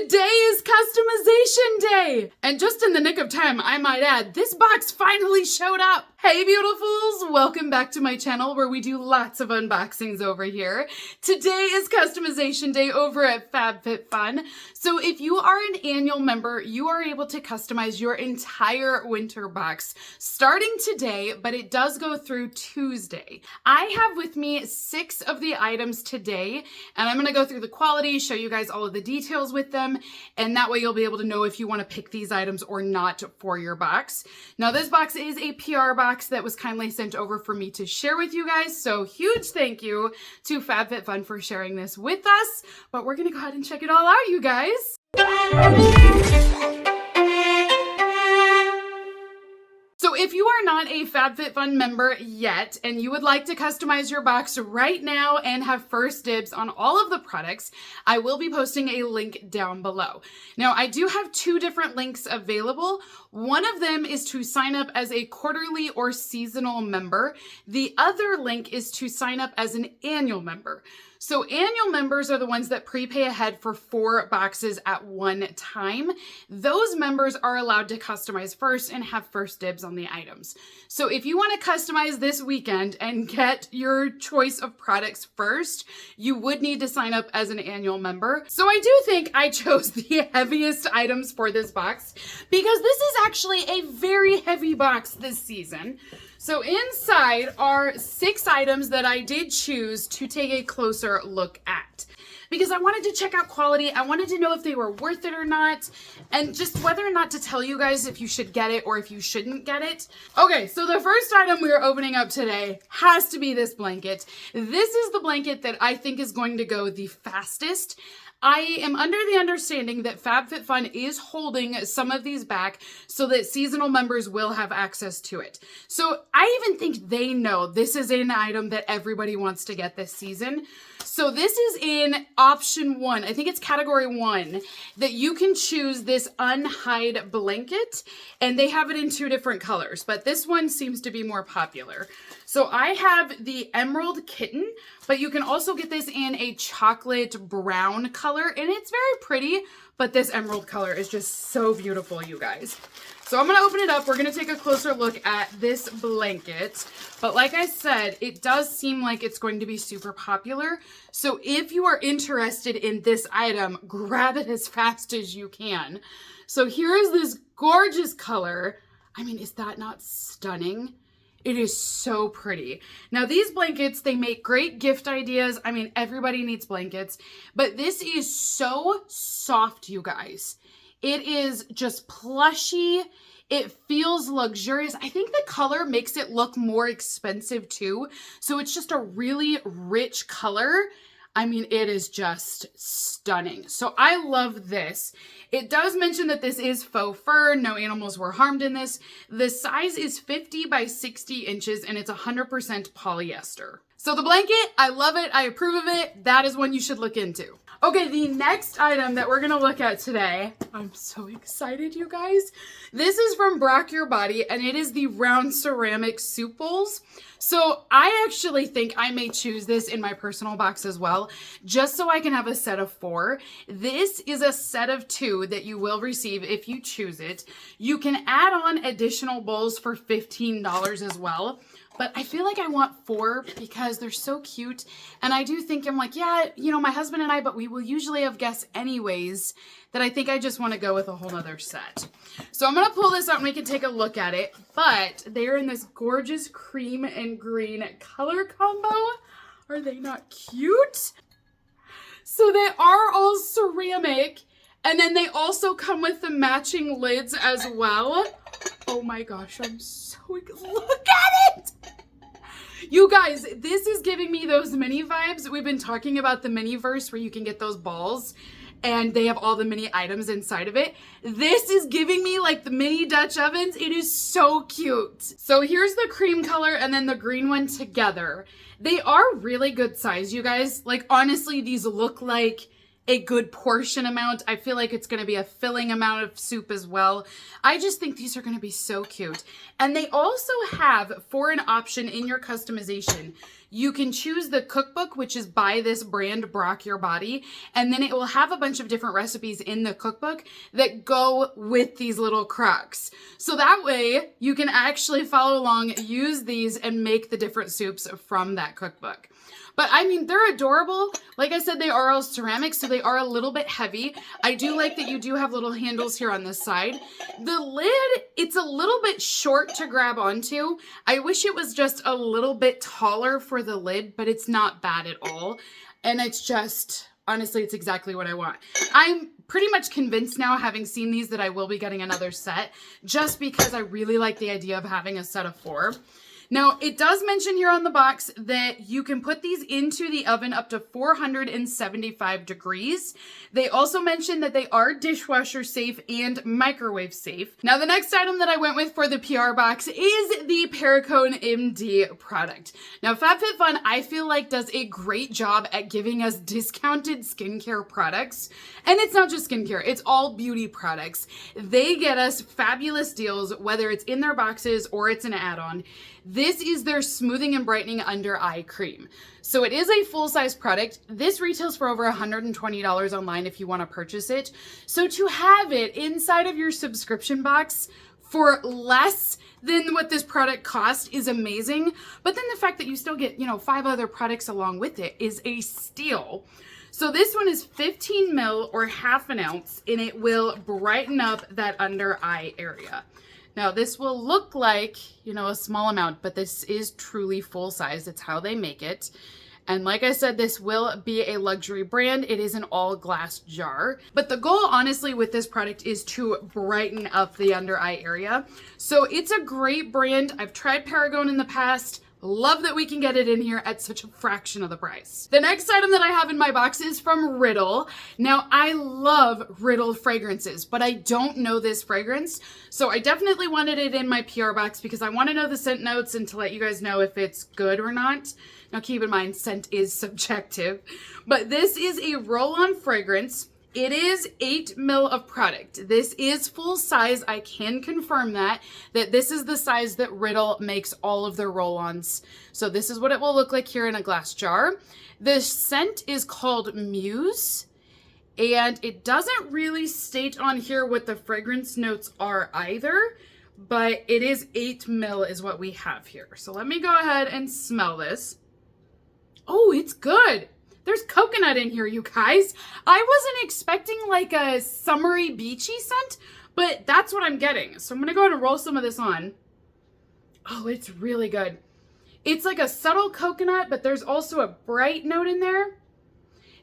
Today is customization day! And just in the nick of time, I might add, this box finally showed up! Hey beautifuls! Welcome back to my channel where we do lots of unboxings over here. Today is customization day over at FabFitFun. So if you are an annual member, you are able to customize your entire winter box starting today, but it does go through Tuesday. I have with me 6 of the items today, and I'm gonna go through the quality, show you guys all of the details with them, and that way you'll be able to know if you want to pick these items or not for your box. Now this box is a PR box that was kindly sent over for me to share with you guys, so huge thank you to FabFitFun for sharing this with us, but we're gonna go ahead and check it all out, you guys. So if you are not a FabFitFun member yet and you would like to customize your box right now and have first dibs on all of the products, I will be posting a link down below. Now I do have 2 different links available. One of them is to sign up as a quarterly or seasonal member. The other link is to sign up as an annual member. So annual members are the ones that prepay ahead for 4 boxes at one time. Those members are allowed to customize first and have first dibs on the items. So if you want to customize this weekend and get your choice of products first, you would need to sign up as an annual member. So I do think I chose the heaviest items for this box because this is actually a very heavy box this season. So inside are 6 items that I did choose to take a closer look at because I wanted to check out quality. I wanted to know if they were worth it or not, and just whether or not to tell you guys if you should get it or if you shouldn't get it. Okay, so the first item we are opening up today has to be this blanket. This is the blanket that I think is going to go the fastest. I am under the understanding that FabFitFun is holding some of these back so that seasonal members will have access to it. So I even think they know this is an item that everybody wants to get this season. So this is in option 1, I think it's category 1, that you can choose this unhide blanket, and they have it in 2 different colors, but this one seems to be more popular. So I have the Emerald Kitten, but you can also get this in a chocolate brown color, and it's very pretty, but this emerald color is just so beautiful, you guys. So I'm gonna open it up. We're gonna take a closer look at this blanket. But like I said, it does seem like it's going to be super popular. So if you are interested in this item, grab it as fast as you can. So here is this gorgeous color. I mean, is that not stunning? It is so pretty. Now these blankets, they make great gift ideas. I mean, everybody needs blankets, but this is so soft, you guys. It is just plushy. It feels luxurious. I think the color makes it look more expensive too. So it's just a really rich color. I mean, it is just stunning. So I love this. It does mention that this is faux fur. No animals were harmed in this. The size is 50 by 60 inches and it's 100% polyester. So the blanket, I love it. I approve of it. That is one you should look into. Okay, the next item that we're gonna look at today, I'm so excited, you guys. This is from Brock Your Body, and it is the round ceramic soup bowls. So I actually think I may choose this in my personal box as well, just so I can have a set of 4. This is a set of 2 that you will receive if you choose it. You can add on additional bowls for $15 as well. But I feel like I want 4 because they're so cute. And I do think, I'm like, yeah, you know, my husband and I, but we will usually have guests anyways, that I think I just want to go with a whole nother set. So I'm going to pull this out and we can take a look at it. But they're in this gorgeous cream and green color combo. Are they not cute? So they are all ceramic. And then they also come with the matching lids as well. Oh my gosh, I'm so excited. Look at it! You guys, this is giving me those mini vibes. We've been talking about the mini-verse where you can get those balls and they have all the mini items inside of it. This is giving me like the mini Dutch ovens. It is so cute. So here's the cream color and then the green one together. They are really good size, you guys. Like honestly, these look like a good portion amount. I feel like it's going to be a filling amount of soup as well. I just think these are going to be so cute. And they also have, for an option in your customization, You can choose the cookbook, which is by this brand, Brock Your Body, and then it will have a bunch of different recipes in the cookbook that go with these little crocs. So that way you can actually follow along, use these, and make the different soups from that cookbook. But I mean, they're adorable. Like I said, they are all ceramic, so they are a little bit heavy. I do like that you do have little handles here on this side. The lid, it's a little bit short to grab onto. I wish it was just a little bit taller for the lid, but it's not bad at all. And it's just, honestly, it's exactly what I want. I'm pretty much convinced now, having seen these, that I will be getting another set, just because I really like the idea of having a set of 4. Now, it does mention here on the box that you can put these into the oven up to 475 degrees. They also mention that they are dishwasher safe and microwave safe. Now, the next item that I went with for the PR box is the Perricone MD product. Now, FabFitFun, I feel like, does a great job at giving us discounted skincare products. And it's not just skincare, it's all beauty products. They get us fabulous deals, whether it's in their boxes or it's an add-on. This is their smoothing and brightening under eye cream. So it is a full-size product. This retails for over $120 online if you want to purchase it. So to have it inside of your subscription box for less than what this product cost is amazing. But then the fact that you still get, 5 other products along with it is a steal. So this one is 15 ml or half an ounce, and it will brighten up that under eye area. Now, this will look like, a small amount, but this is truly full size. It's how they make it. And like I said, this will be a luxury brand. It is an all glass jar. But the goal, honestly, with this product is to brighten up the under eye area. So it's a great brand. I've tried Perricone in the past. Love that we can get it in here at such a fraction of the price. The next item that I have in my box is from Riddle. Now, I love Riddle fragrances, but I don't know this fragrance. So I definitely wanted it in my PR box because I want to know the scent notes and to let you guys know if it's good or not. Now, keep in mind, scent is subjective, but this is a roll-on fragrance. It is 8 ml of product. This is full size. I can confirm that this is the size that Riddle makes all of their roll-ons. So this is what it will look like here in a glass jar. The scent is called Muse, and it doesn't really state on here what the fragrance notes are either, but it is 8 ml is what we have here. So let me go ahead and smell this. Oh, it's good. There's coconut in here, you guys. I wasn't expecting like a summery beachy scent, but that's what I'm getting. So I'm gonna go ahead and roll some of this on. Oh, it's really good. It's like a subtle coconut, but there's also a bright note in there.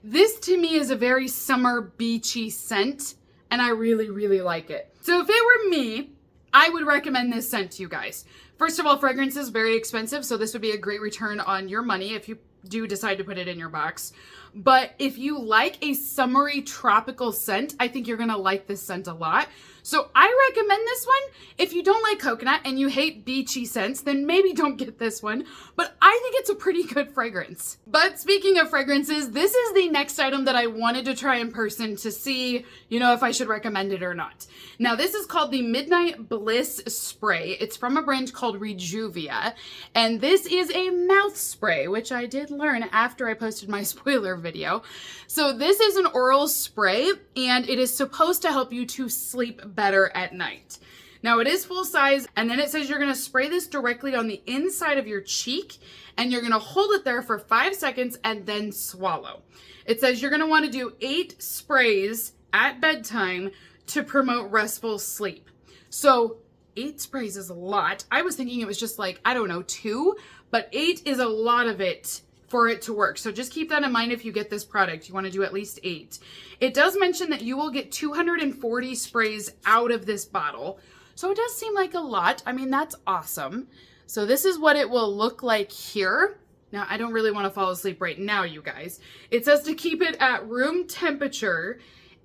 This to me is a very summer beachy scent, and I really, really like it. So if it were me, I would recommend this scent to you guys. First of all, fragrance is very expensive, so this would be a great return on your money if you do decide to put it in your box. But if you like a summery tropical scent, I think you're gonna like this scent a lot. So I recommend this one. If you don't like coconut and you hate beachy scents, then maybe don't get this one. But I think it's a pretty good fragrance. But speaking of fragrances, this is the next item that I wanted to try in person to see, if I should recommend it or not. Now, this is called the Midnight Bliss Spray. It's from a brand called Rejuvia. And this is a mouth spray, which I did learn after I posted my spoiler video. So this is an oral spray, and it is supposed to help you to sleep better at night. Now, it is full size, and then it says you're going to spray this directly on the inside of your cheek, and you're going to hold it there for 5 seconds and then swallow. It says you're going to want to do 8 sprays at bedtime to promote restful sleep. So 8 sprays is a lot. I was thinking it was just like, 2, but 8 is a lot of it for it to work. So just keep that in mind if you get this product. You want to do at least 8. It does mention that you will get 240 sprays out of this bottle. So it does seem like a lot. I mean, that's awesome. So this is what it will look like here. Now, I don't really want to fall asleep right now, you guys. It says to keep it at room temperature.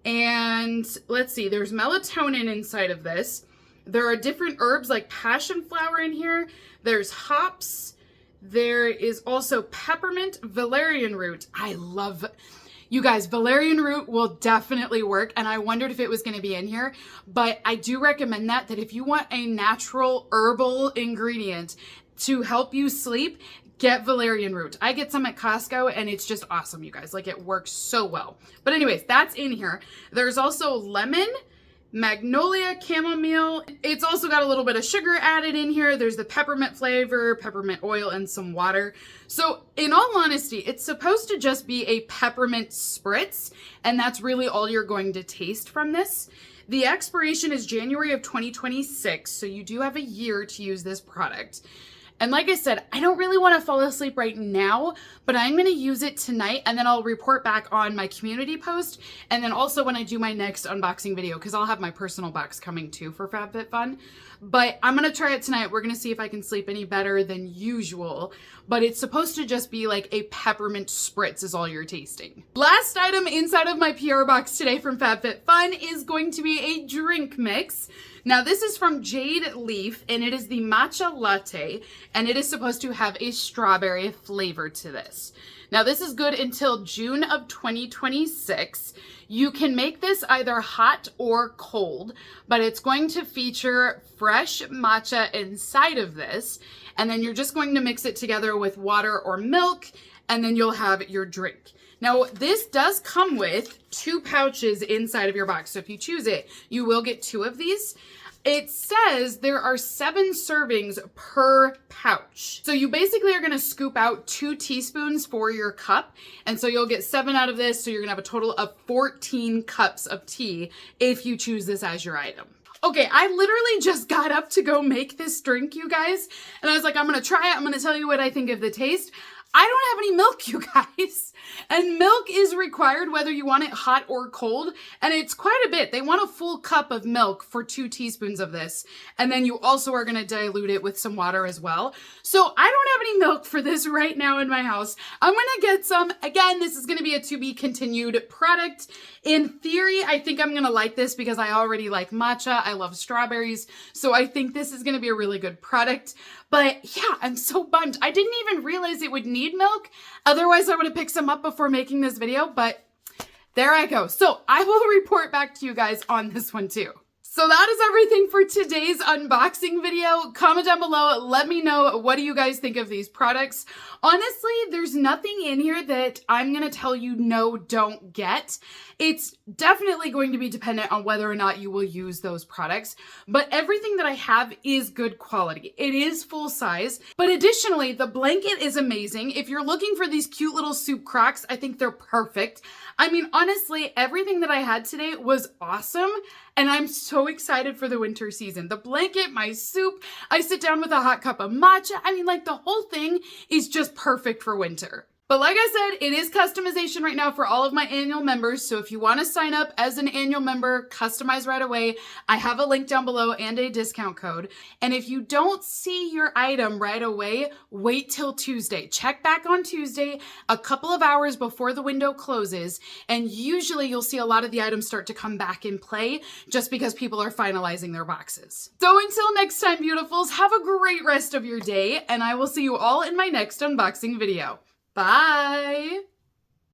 And let's see, there's melatonin inside of this. There are different herbs like passion flower in here. There's hops. There is also peppermint, valerian root. I love, you guys, valerian root will definitely work. And I wondered if it was going to be in here, but I do recommend that if you want a natural herbal ingredient to help you sleep, get valerian root. I get some at Costco and it's just awesome, you guys. Like, it works so well. But anyways, that's in here. There's also lemon, magnolia, chamomile. It's also got a little bit of sugar added in here. There's the peppermint flavor, peppermint oil, and some water. So in all honesty, it's supposed to just be a peppermint spritz, and that's really all you're going to taste from this. The expiration is January of 2026, so you do have a year to use this product. And like I said, I don't really want to fall asleep right now, but I'm going to use it tonight, and then I'll report back on my community post, and then also when I do my next unboxing video, because I'll have my personal box coming too for FabFitFun. But I'm going to try it tonight. We're going to see if I can sleep any better than usual, but it's supposed to just be like a peppermint spritz is all you're tasting. Last item inside of my PR box today from FabFitFun is going to be a drink mix. Now this is from Jade Leaf, and it is the matcha latte, and it is supposed to have a strawberry flavor to this. Now this is good until June of 2026. You can make this either hot or cold, but it's going to feature fresh matcha inside of this, and then you're just going to mix it together with water or milk, and then you'll have your drink. Now, this does come with 2 pouches inside of your box. So if you choose it, you will get 2 of these. It says there are 7 servings per pouch. So you basically are going to scoop out 2 teaspoons for your cup. And so you'll get 7 out of this. So you're going to have a total of 14 cups of tea if you choose this as your item. Okay, I literally just got up to go make this drink, you guys. And I was like, I'm going to try it. I'm going to tell you what I think of the taste. I don't have any milk, you guys. And milk is required whether you want it hot or cold. And it's quite a bit. They want a full cup of milk for 2 teaspoons of this. And then you also are going to dilute it with some water as well. So I don't have any milk for this right now in my house. I'm going to get some. Again, this is going to be a to be continued product. In theory, I think I'm going to like this because I already like matcha. I love strawberries. So I think this is going to be a really good product. But yeah, I'm so bummed. I didn't even realize it would need milk. Otherwise, I would have picked some up before making this video, but there I go. So I will report back to you guys on this one too. So that is everything for today's unboxing video. Comment down below. Let me know, what do you guys think of these products? Honestly, there's nothing in here that I'm going to tell you no, don't get. It's definitely going to be dependent on whether or not you will use those products, but everything that I have is good quality. It is full size, but additionally, the blanket is amazing. If you're looking for these cute little soup crocks, I think they're perfect. I mean, honestly, everything that I had today was awesome, and I'm so excited for the winter season. The blanket, my soup, I sit down with a hot cup of matcha. I mean, like, the whole thing is just perfect for winter. But like I said, it is customization right now for all of my annual members. So if you want to sign up as an annual member, customize right away, I have a link down below and a discount code. And if you don't see your item right away, wait till Tuesday. Check back on Tuesday, a couple of hours before the window closes. And usually you'll see a lot of the items start to come back in play just because people are finalizing their boxes. So until next time, beautifuls, have a great rest of your day. And I will see you all in my next unboxing video. Bye!